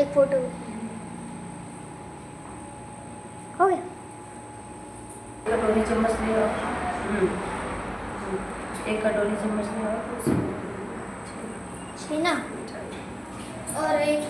एक फोटो हो गया। कटोरी चम्मच ले आओ। एक कटोरी चम्मच ले आओ तो छीना और एक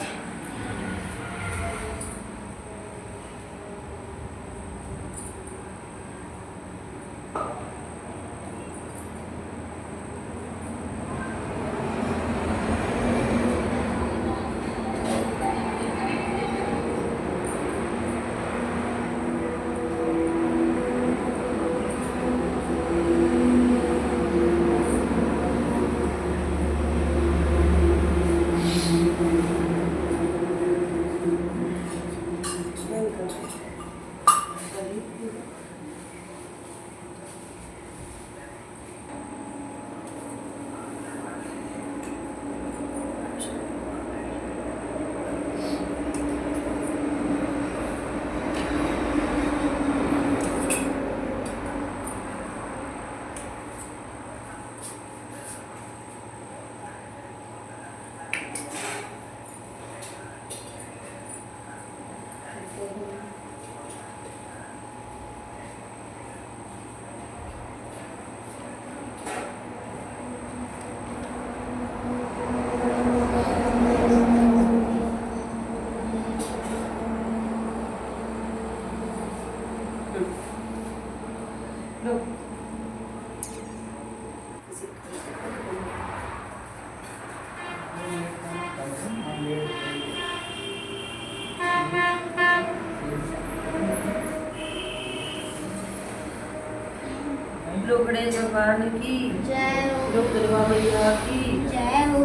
लोकड़े भगवान की जय हो। लोक दुर्गा मैया की जय हो।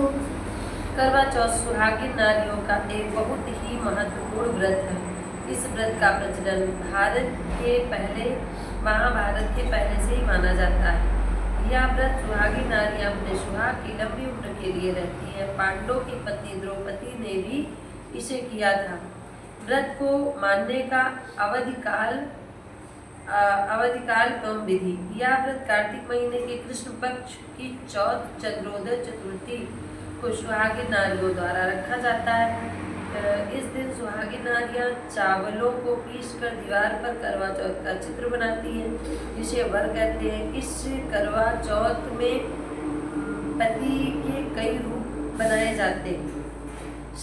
करवा चौथ सुहागिन नारियों का एक बहुत ही महत्वपूर्ण व्रत है। इस व्रत का प्रचलन महाभारत के पहले से ही माना जाता है। यह व्रत सुहागिन नारियां अपने सुहाग की लंबी उम्र के लिए रहती है। पांडवों की पत्नी द्रौपदी ने भी इसे किया था। व्रत को मानने का अवधिकाल एवं विधि। यह व्रत कार्तिक महीने के कृष्ण पक्ष की चौथ चंद्रोदय चतुर्थी को सुहागिन नारियों द्वारा रखा जाता है। इस दिन सुहागिन नारियां चावलों को पीसकर दीवार पर करवा चौथ का चित्र बनाती हैं, जिसे वर कहते हैं। इस करवा चौथ में पति के कई रूप बनाए जाते हैं।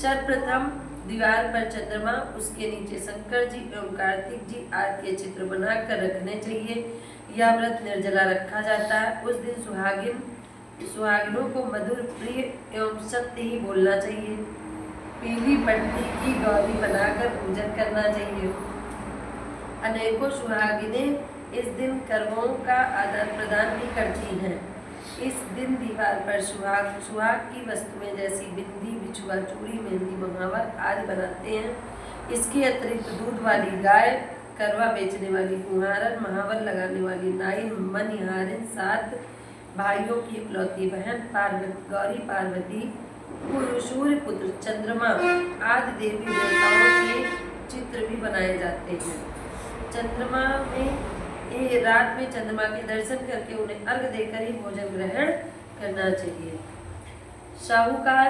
सर्वप्रथम दीवार पर चंद्रमा, उसके नीचे शंकर जी एवं कार्तिक जी आदि के चित्र बनाकर रखने चाहिए। यह व्रत निर्जला रखा जाता है। उस दिन सुहागिनों को मधुर, प्रिय एवं सत्य ही बोलना चाहिए। पीली पट्टी की गौरी बनाकर पूजन करना चाहिए। अनेकों सुहागिनें इस दिन करवों का आदान प्रदान भी करती हैं। इस दिन दीवार पर सुहाग की वस्तुएं जैसी बिंदी, बिछुआ, चूड़ी, मेहंदी, महावर आदि बनाते हैं। इसके अतिरिक्त दूध वाली गाय, करवा बेचने वाली कुम्हारन, महावर लगाने वाली नाइन, मनिहारिन, 7 भाइयों की इकलौती बहन गौरी पार्वती, सूर्य पुत्र चंद्रमा आदि देवी देवताओं के चित्र भी बनाए जाते हैं। रात में चंद्रमा के दर्शन करके उन्हें अर्घ देकर ही भोजन ग्रहण करना चाहिए। साहूकार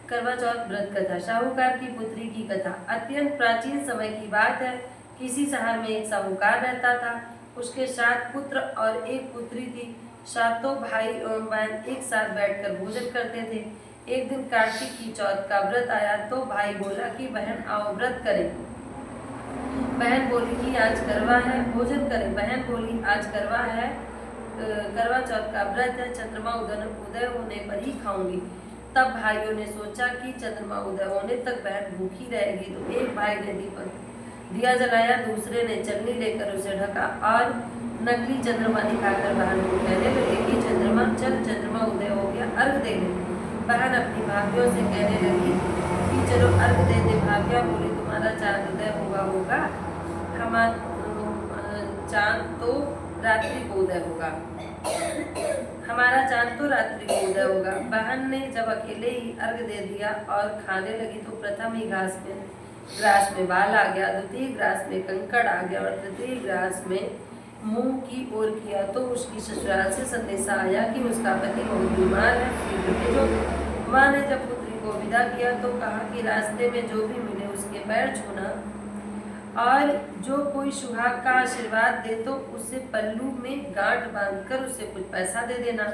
करवा चौथ व्रत कथा। साहूकार की पुत्री की कथा अत्यंत प्राचीन समय की बात है। किसी शहर में एक साहूकार रहता था। उसके 7 पुत्र और 1 पुत्री थी। 7 भाई एवं बहन एक साथ बैठकर भोजन करते थे। एक दिन कार्तिक की चौथ का व्रत आया तो भाई बोला कि बहन आओ व्रत करें। बहन बोली कि आज करवा है, भोजन करें। बहन बोली आज करवा है, करवा चौथ का व्रत है, चंद्रमा उदय होने पर ही खाऊंगी। तब भाइयों ने सोचा कि चंद्रमा उदय होने तक बहन भूखी रहेगी, तो एक भाई ने दिया जलाया, दूसरे ने चलनी लेकर उसे ढका और नकली चंद्रमा दिखाकर बहन को कहने लगे कि चंद्रमा चंद्रमा उदय हो गया, अर्घ दे दे। बहन अपनी भाभीयों से कहने लगी कि चलो अर्घ दे दे। भाभीया बोली तुम्हारा चांद उदय होगा, चांद तो रात्रि को उदय होगा, हमारा चांद तो रात्रि को उदय होगा। बहन ने जब अकेले ही अर्घ दे दिया और खाने लगी तो प्रथम ही ग्रास में बाल आ गया, द्वितीय ग्रास में कंकड़ आ गया और तृतीय ग्रास में मुंह की ओर किया तो उसकी ससुराल से संदेशा आया कि उसका पति बहुत बीमार है, शीघ्र भेजो। माँ ने जब पुत्री को को विदा किया तो कहा कि रास्ते में जो भी मिले उसके पैर छूना, और जो कोई सुहाग का आशीर्वाद दे तो उसे पल्लू में गांठ बांधकर उसे कुछ पैसा दे देना।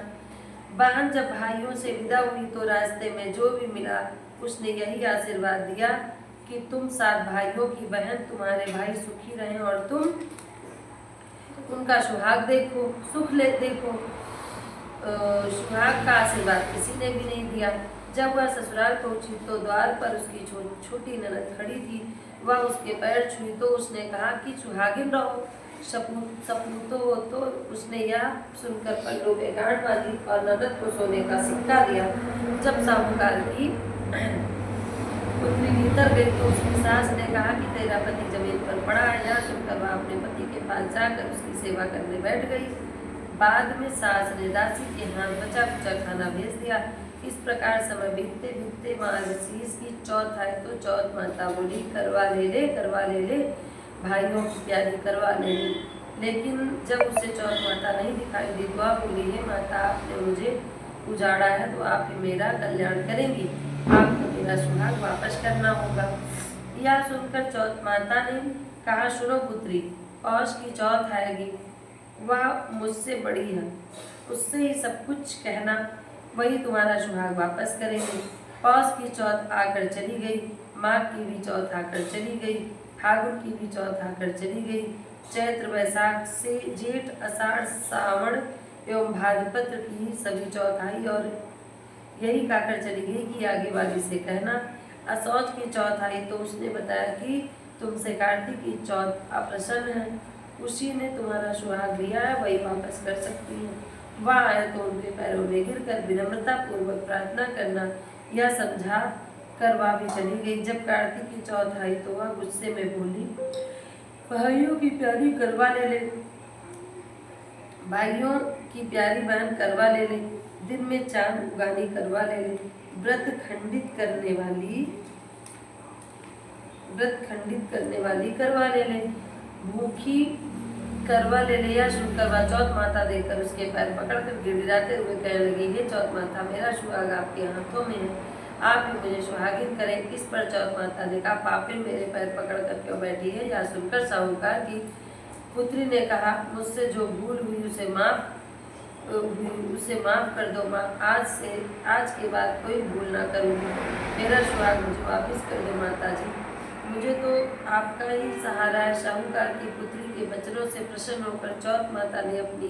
बहन जब भाइयों से विदा हुई तो रास्ते में जो भी मिला उसने यही आशीर्वाद दिया कि तुम 7 भाइयों की बहन, तुम्हारे भाई सुखी रहें और तुम उनका सुहाग देखो, सुख ले देखो। सुहाग का आशीर्वाद किसी ने भी नहीं दिया। जब वह ससुराल पहुंची तो द्वार पर उसकी छोटी ननद खड़ी थी। वह उसके पैर छुई तो उसने कहा कि सुहागिन रहो, सपूतो हो। तो उसने यह सुनकर पल्लू में गांठ बांधी और ननद को सोने का सिक्का दिया। जब साहूकार की पुत्री भीतर गई तो उसकी सास ने कहा कि तेरा पति जमीन पर पड़ा है। यह सुनकर वह अपने पति के पास जाकर उसकी सेवा करने बैठ गई। बाद में सास ने दासी के हाथ बचा कुचा खाना भेज दिया। इस प्रकार समय बीतते बीतते मार्गशीर्ष की चौथ आई तो चौथ माता बोली, करवा ले ले भाइयों की प्यारी, करवा ले ले। लेकिन जब उसे चौथ माता नहीं दिखाई दी तो वह बोली, है माता, आपने मुझे उजाड़ा है तो आप ही मेरा कल्याण करेंगी, आपको मेरा सुहाग वापस करना होगा। यह सुनकर चौथ माता ने कहा, सुनो पुत्री, पौष की चौथ आएगी, वह मुझसे बड़ी है, उससे ही सब कुछ कहना, वही तुम्हारा सुहाग वापस करेंगे। पौष की चौथ आकर चली गई, माघ की भी चौथ आकर चली गई, फागुन की भी चौथ आकर चली गई। चैत्र वैशाख से जेठ आषाढ़ सावन एवं भाद्रपत्र की सभी चौथ आई और यही कहकर चली गई कि आगे वाली से कहना। असौज की चौथ आई तो उसने बताया कि तुमसे कार्तिक की चौथ अप्रसन्न है, उसी ने तुम्हारा सुहाग लिया है, वही वापस कर सकती है। वह आया तो उनके पैरों में गिरकर विनम्रता पूर्वक प्रार्थना करना, यह समझा कर वह भी चली गई। जब कार्तिक की चौथ आई तो वह गुस्से में बोली, भाइयों की प्यारी करवा ले ले, भाइयों की प्यारी बहन करवा ले ले, दिन में चांद उगानी करवा ले ले, व्रत खंडित करने वाली करवा ले ले, भूखी करवा ले ले। या सुनकर वह चौथ माता देखकर उसके पैर पकड़कर गिड़गिड़ाते हुए कहने लगी, हे चौथ माता, मेरा सुहाग आपके हाथों में है, आप ही मुझे सुहागिन करें। इस पर चौथ माता ने कहा, पापिन, मेरे पैर पकड़कर क्यों बैठी है? यह सुनकर साहूकार की पुत्री ने कहा, मुझसे जो भूल हुई उसे माफ कर दो माँ, आज के बाद कोई भूल ना करूँगी, मेरा सुहाग मुझे वापस कर दो माता जी, मुझे तो आपका ही सहारा है। साहूकार की पुत्री के वचनों से प्रसन्न होकर चौथ माता ने अपनी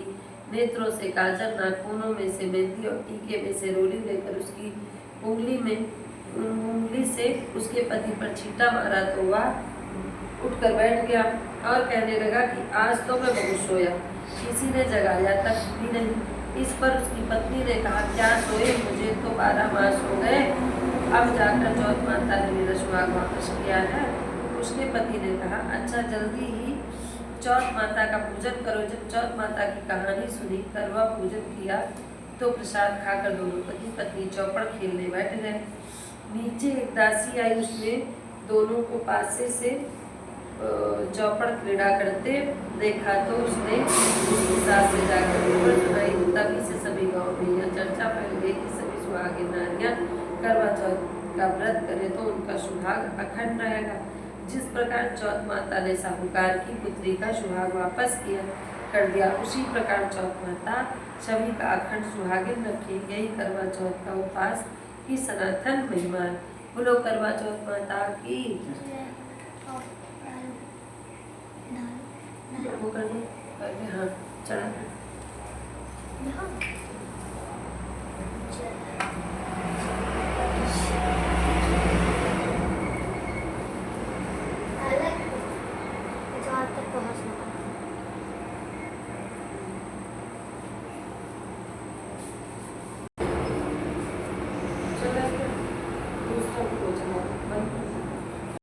नेत्रों से काजल, नाखूनों में से मेहंदी और टीके में से रोली लेकर उसकी उंगली से उसके पति पर छींटा मारा तो वह उठकर बैठ गया और कहने लगा कि आज तो मैं बहुत सोया, किसी ने जगाया तक भी नहीं। इस पर उसकी पत्नी ने कहा, क्या सोए, मुझे तो 12 मास हो गए, अब जाकर चौथ माता ने मेरा सुहाग वापस किया है। उसके पति ने कहा, अच्छा जल्दी ही चौथ माता का पूजन करो। जब चौथ माता की कहानी सुनी, करवा पूजन किया तो प्रसाद खाकर दोनों पति पत्नी चौपड़ खेलने बैठ गए। नीचे एक दासी आई, उसने दोनों को पासे से चौपड़ क्रीड़ा करते देखा तो उसने उसकी सास से जाकर खबर सुनाई। तभी से सभी गांव में यह चर्चा फैल गई कि सभी सुहागिन नारियां करवा चौथ का व्रत करें तो उनका सुहाग अखंड रहेगा। जिस प्रकार चौथ माता ने साहूकार की पुत्री का सुहाग वापस कर दिया, उसी प्रकार चौथ माता सभी का अखंड सुहागिन रखे। यही करवा चौथ का उपवास की सनातन महिमा है। बोलो करवा चौथ माता की। वो कर दो, हाँ चढ़ा।